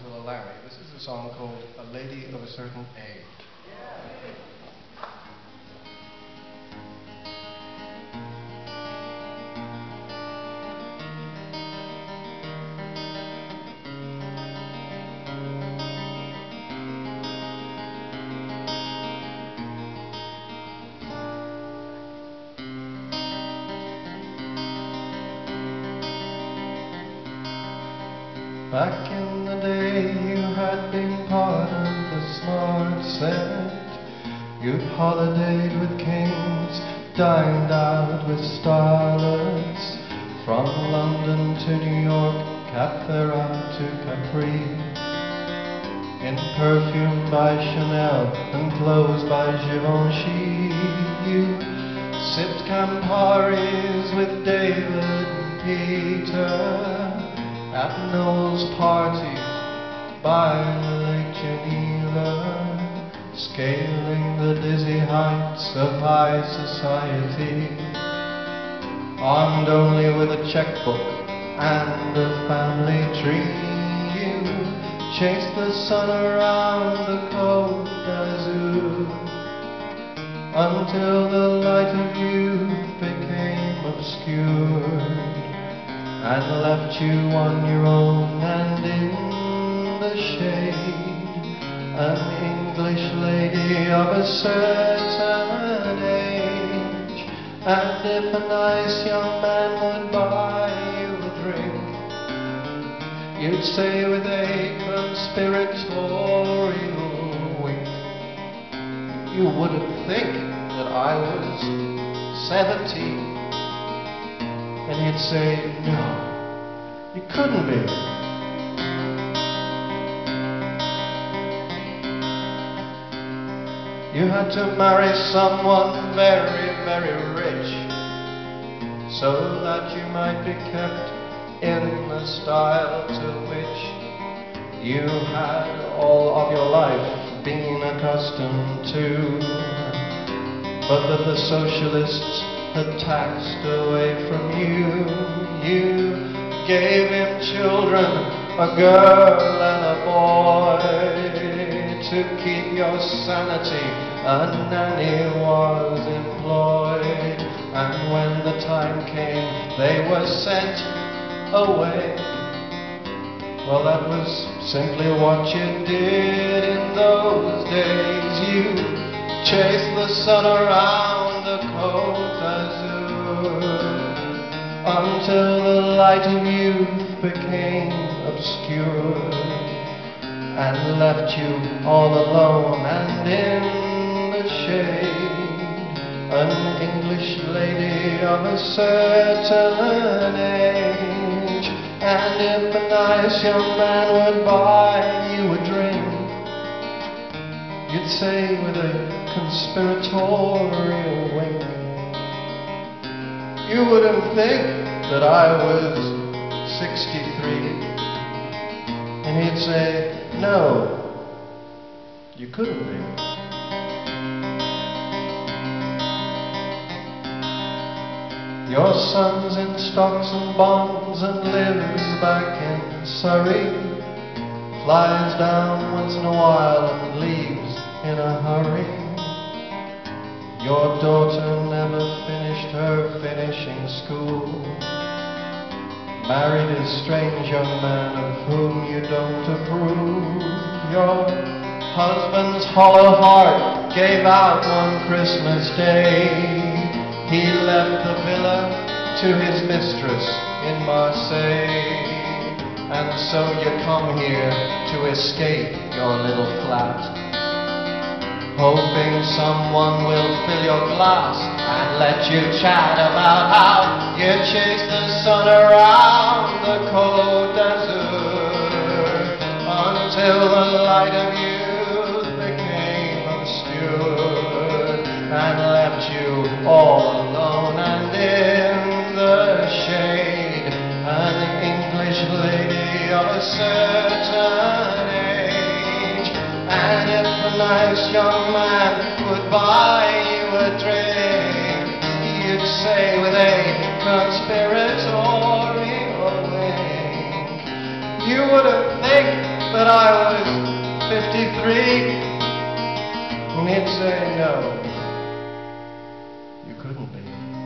as well as Larry. This is a song called A Lady of a Certain Age. Back in the day you had been part of the smart set. You'd holidayed with kings, dined out with starlets. From London to New York, Cap Ferrat to Capri. In perfume by Chanel and clothes by Givenchy. You sipped Camparis with David and Peter at Noel's parties by Lake Geneva, scaling the dizzy heights of high society, armed only with a checkbook and a family tree. You chased the sun around the Côte d'Azur until the light of youth became obscured and left you on your own and in the shade, an English lady of a certain age. And if a nice young man would buy you a drink, you'd say with a conspiratorial wink, you wouldn't think that I was 17. And he'd say, no, you couldn't be. You had to marry someone very, very rich, so that you might be kept in the style to which you had all of your life been accustomed to, but that the socialists had taxed away from you. You gave him children, a girl and a boy. To keep your sanity, a nanny was employed, and when the time came, they were sent away. Well, that was simply what you did in those days. You chased the sun around the Côte d'Azur until the light of youth became obscured and left you all alone and in the shade, an English lady of a certain age. And if a nice young man would buy you a drink, you'd say with a conspiratorial wink, you wouldn't think that I was 63. And he'd say, no, you couldn't be. Your son's in stocks and bonds and lives back in Surrey, flies down once in a while and leaves in a hurry. Your daughter never finished her finishing school, married a strange young man of whom you don't approve. Your husband's hollow heart gave out one Christmas Day. He left the villa to his mistress in Marseille. And so you come here to escape your little flat, hoping someone will fill your glass and let you chat about how you chased the sun around the Côte d'Azur until the light of youth became obscured and left you all alone and in the shade, an English lady of a certain age. And if a nice young man would buy you a drink, you'd say with a conspiratorial wink, you wouldn't think that 53, and he'd say no, you couldn't be.